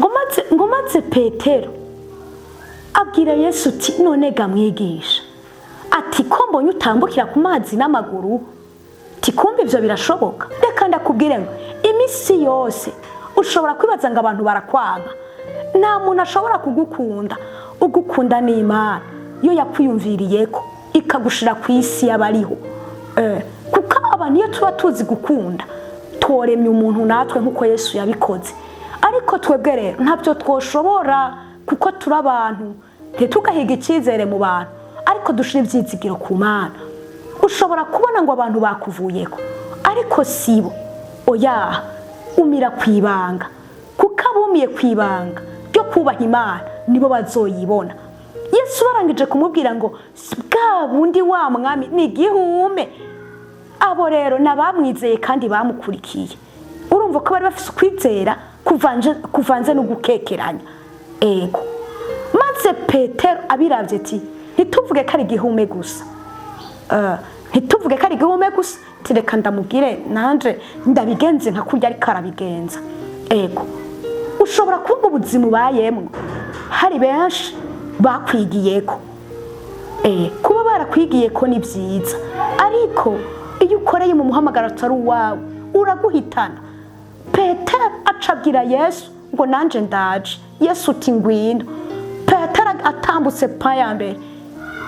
ngo maze Petero abwira Yesu ati none ga mwigisha ati ko mbonye utambukira ku mazi n'amaguru tikumva ivyo birashoboka reka ndakubwire ngo imisi yose ushobora kwibaza ngo abantu barakwanga nta muntu ashobora kugukunda ugukunda n'Imana yo yakwiyumviriyeko ikagushira ku isi y'abariho kuko abantu iyo tuba tuzi gukunda tworemye umuntu natwe nkuko Yesu yabikoze ariko twebwe rero ntabyo twoshobora kuko turi abantu ntitugahiga icyizere mu bantu ariko dushira ivyizigiro ku Mana ushobora kubona ngo abantu bakuvuyeko ariko sibo oya umira kwibanga kuko abumiye kwibanga byo kubaha Imana nibo bazoyibona Yesu barangije kumubwira ngo bwa bundi wa mwami ni gihume abo rero nabamwizeye kandi bamukurikiye urumva ko bari bafise kwizera kuvanze no gukekeranya ego maze Petero abiravye ati ntituvuge ko ari gihume gusa ntituvuge ko ari gihume gusa tireka ndamubwire nanje ndabigenze nka kurya ari karabigenza ego ushobora kuba ubuzima ubayemwo hari benshi bakwigiyeko kuba barakwigiyeko ni byiza ariko iyo ukoreye mu muhamagaro atari uwawe uraguhitana Petero acabwira Yesu ngo nanje ndaje Yesu uti ngwino Petero atambutse pa ya mbere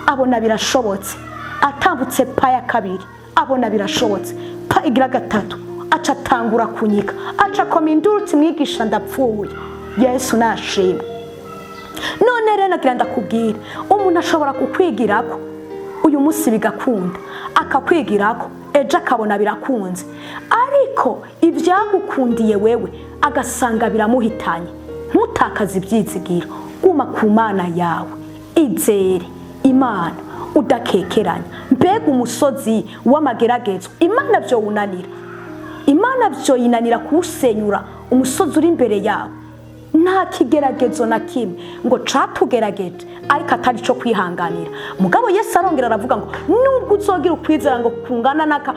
abona birashobotse atambutse pa ya kabiri abona birashobotse pa igira gatatu aca tangura kunyika aca komindurutse mwigisha ndapfuye Yesu nashimwe none rero nagira ndakubwira umuntu ashobora kukwigirako uyu munsi bigakunda akakwigirako ejo akabona birakunze ariko ibyagukundiye wewe agasanga biramuhitanye ntutakaze ibyizigiro guma ku Mana yawe izere Imana udakekeranya mbega umusozi w'amageragezo Imana byo unanira Imana byo yinanira kuwusenyura umusozi uri imbere yawe nta kigeragezo na kimwe ngo catugerageje ariko atari cyo kwihanganira mugabo Yesu arongera aravuga ngo nubwo uzogira ukwizera ngo kungana naka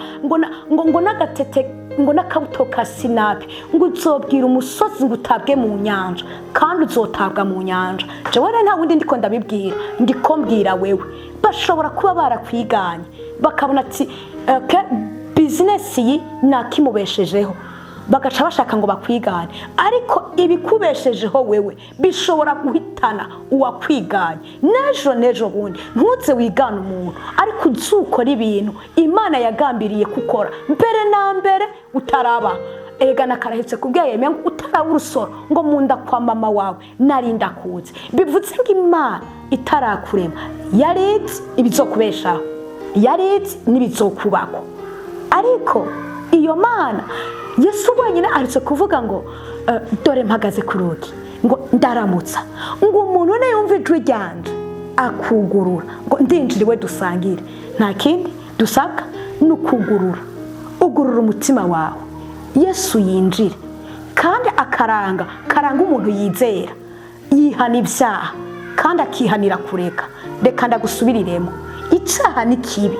ngo nagatete ngo nakabuto ka sinapi ngo uzobwira umusozi ngo utabwe mu nyanja kandi uzotabwa mu nyanja jewe nta wundi ndiko ndabibwira ndiko mbwira wewe bashobora kuba barakwiganye bakabona ati business yi nakimubeshejeho bagaca bashaka ngo bakwigane ariko ibikubeshejeho wewe bishobora guhitana uwakwiganye nejo bundi ntuze wigana umuntu ariko uzukora ibintu Imana yagambiriye gukora mbere na mbere utaraba ega nakarahetse kubwiye ngo utaraba urusoro ngo munda kwa mama wawe narinda kuze bivuze ngo Imana itarakurema yaretse ibizokubeshaho yaretse nibizokubako ariko iyo Mana Yesu wenyine aritse kuvuga ngo dore mpagaze ku rugi ngo ndaramutsa ngo umuntu ne yumva ijwi ryanje akugurura ngo ndinjiriwe dusangire nta kindi dusaka n'ukugurura ugurura umutima wawe Yesu yinjire kandi karanga umuntu yizera yihana ibyaha kandi akihanira kureka reka ndagusubiriremo icyaha ni kibi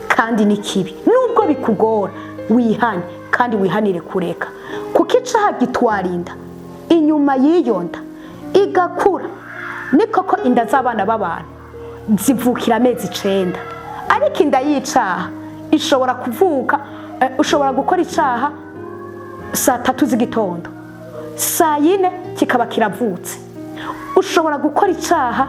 kandi ni kibi nubwo bikugora wihane kandi wihanire kureka kuko icyaha gitwarinda inyuma y'iyo nda igakura niko ko inda z'abana b'abantu zivukira amezi 9 ariko inda y'icaha ishobora kuvuka ushobora gukora icyaha saa 3 z'igitondo saa 4 kikaba kiravutse ushobora gukora icyaha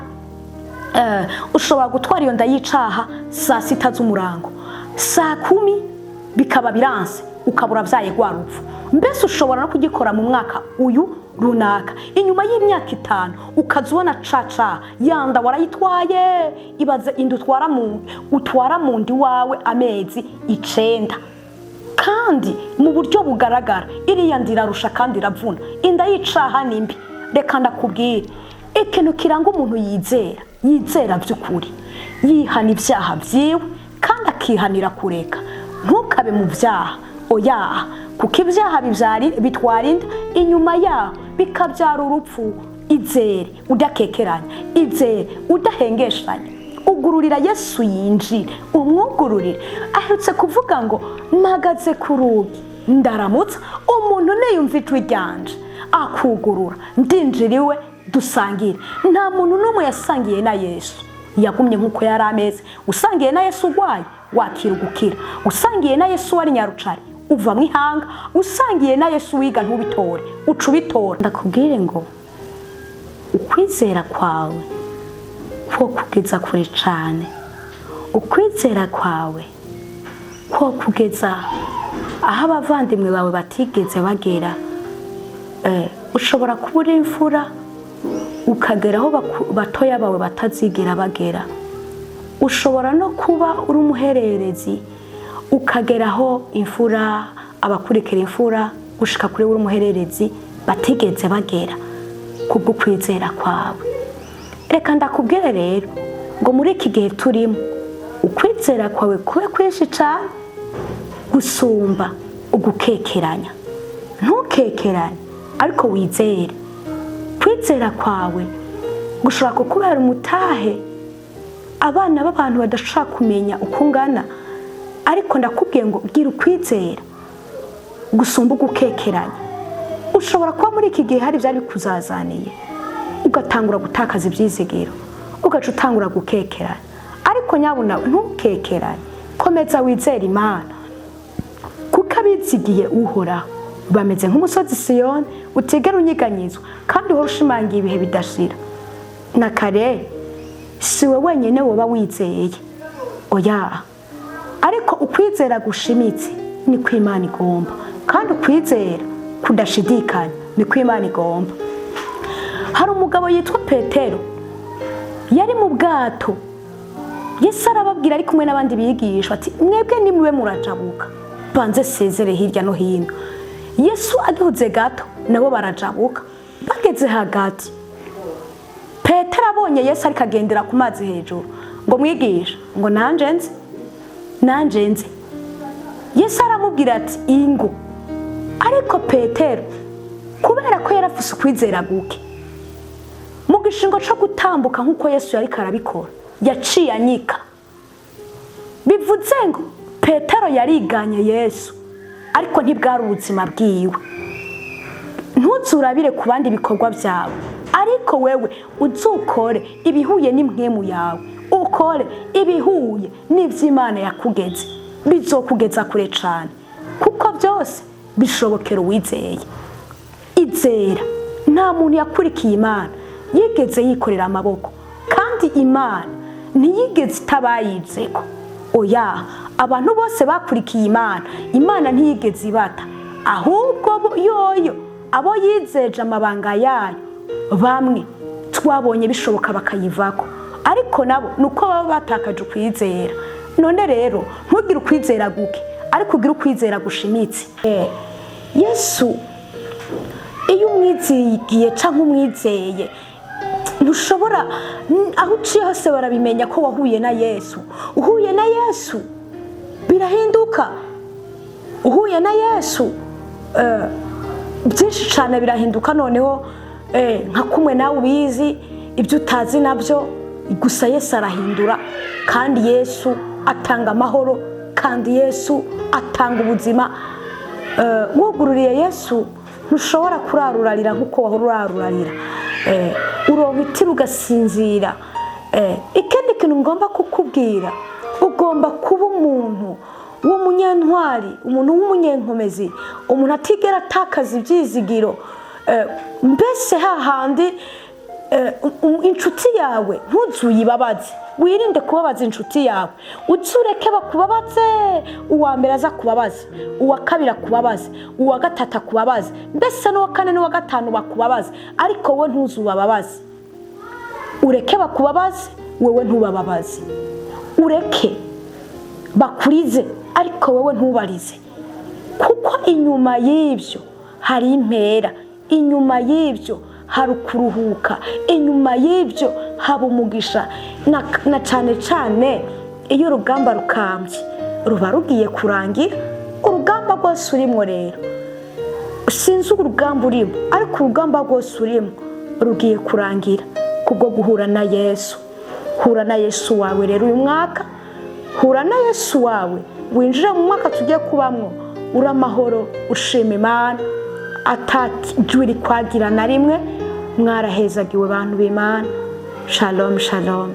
ushobora gutwara iyo nda y'icaha saa 6 z'umurango saa 10 bikaba biranse ukabura byaye gwarupfu mbese ushobora no kugikora mu mwaka uyu runaka inyuma y'imyaka 5 ukazubona caca yanda warayitwaye ibaze utwara mu ndi wawe amezi 9 kandi mu buryo bugaragara iriya ndira rusha kandi ravuna inda yicaha nimbi reka ndakubwira ikintu kiranga umuntu yizera by'ukuri yihana ibyaha byiwe kandi akihanira kureka ntukabe mu byaha oya kuko ibyaha bitwarinda inyuma yaho bikabyara urupfu izere udakekeranya izere udahengeshanya ugururira Yesu yinjire umwugururire ahetse kuvuga ngo mpagaze ku rugi ndaramutsa umuntu ne yumva ijwi ryanje akugurura, ndinjiriwe dusangire. Nta muntu n'umwe yasangiye na Yesu yagumye nkuko yari ameze. Usangiye na Yesu urwaye wakira gukira, usangiye na Yesu wari nyarucari uva mu ihanga, usangiye na Yesu wiga ntubitore uca ubitora. Ndakubwire ngo ukwizera kwawe ko kugeza kure cyane, ukwizera kwawe ko kugeza aho abavandimwe bawe batigeze bagera. Ushobora kuba uri imfura ukagera aho batoya bawe batazigera bagera. Ushobora no kuba uri umuhererezi ukagera aho imfura, abakurikira imfura gushika kuri uri umuhererezi batigeze bagera kubwo kwizera kwawe. Reka ndakubwire rero ngo muri iki gihe turimo ukwizera kwawe kube kwinshi cyane gusumba ugukekeranya. Ntukekeranye ariko wizere. Kwizera kwawe gushobora kukubera umutahe abana b'abantu badashaka kumenya uko ungana, ariko ndakubwiye ngo gira ukwizera gusumba ugukekeranya. Ushobora kuba muri iki gihe hari byari bikuzazaniye ugatangura gutakaza ibyizigiro, ugaca utangura gukekeranya, ariko nyabuna ntukekeranye, komeza wizere Imana, kuko abizigiye Uhoraho bameze nk'umusozi Siyoni utigera unyiganyizwa kandi uhora ushimangiye ibihe bidashira. Na kare siwe wenyine woba wizeye, oya, ariko ukwizera gushimitse ni ko Imana igomba, kandi ukwizera kudashidikanya ni ko Imana igomba. Hari umugabo yitwa Petero yari mu bwato. Yesu arababwira ari kumwe n'abandi bigishwa ati mwebwe nimube murajabuka banze sezere hirya no hino. Yesu agihuze gato nabo barajabuka. Bageze hagati, Petero abonye Yesu ariko agendera ku mazi hejuru ngo mwigisha ngo nanje nzi. Yesu aramubwira ati ingo. Ariko Petero kubera ko yarafuse ukwizera guke, mu gishingo cyo gutambuka nkuko Yesu yari karabikora yaciye anyika. Bivuze ngo Petero yariganye Yesu ariko ntibwari ubuzima bwiwe. Ntuzurabire ku bandi bikorwa byawe, ariko wewe uzukore ibihuye n'imwemu yawe, ukore ibihuye n'ivy'Imana yakugeze, bizokugeza kure cyane, kuko byose bishobokera uwizeye. Izera. Nta muntu yakurikiye Imana yigeze yikorera amaboko, kandi Imana ntiyigeze itabayizeko. Oya, abantu bose bakurikiye Imana ntiyigeze ibata, ahubwo yoyo abo yizeje amabanga yayo bamwe twabonye bishoboka bakayivako, ariko nabo nuko baba batakaje ukwizera. None rero ntugire ukwizera guke, ariko ugire ukwizera gushimitse. Yesu iyo umwizigiye cyangwa umwizeye ntushobora, aho uciye hose barabimenya ko wahuye na Yesu. Uhuye na Yesu birahinduka. Uhuye na Yesu byinshi cyane birahinduka. Noneho nka kumwe nawe ubizi ibyo utazi nabyo, gusa Yesu arahindura, kandi Yesu atanga amahoro, kandi Yesu atanga ubuzima. Wugururiye Yesu ntushobora kurarurarira nkuko wahora urarurarira. Uronka itiro ugasinzira. Ikindi kintu ngomba kukubwira, ugomba kuba umuntu w'umunyantwari, umuntu w'umunyenkomezi, umuntu atigera atakaza ibyizigiro. Mbese hahandi inshuti yawe ntuzuyibabaze, wirinde kubabaza inshuti yawe. Uzureke bakubabaze, uwa mbere aza kubabaza, uwa kabiri akubabaze, uwa gatatu akubabaze, mbese n'uwa kane n'uwa gatanu bakubabaze, ariko wowe ntuzubababaze. Ureke bakubabaze, wowe ntubababaze. Ureke bakurize, ariko wowe ntubarize, kuko inyuma y'ibyo hari impera, inyuma y'ibyo hari ukuruhuka, inyuma y'ibyo haba umugisha. Na cyane cyane iyo urugamba rukambye ruba rugiye kurangira. Urugamba rwose urimo rero, sinzi urugamba urimo, ariko urugamba rwose urimo rugiye kurangira kubwo guhura na Yesu. Hura na Yesu wawe rero uyu mwaka, hura na Yesu wawe, winjira mu mwaka tugiye kubamwo uri amahoro, ushima Imana. atajwi rikwagira na rimwe mwarahezagiwe bantu b'Imana. Shalom shalom.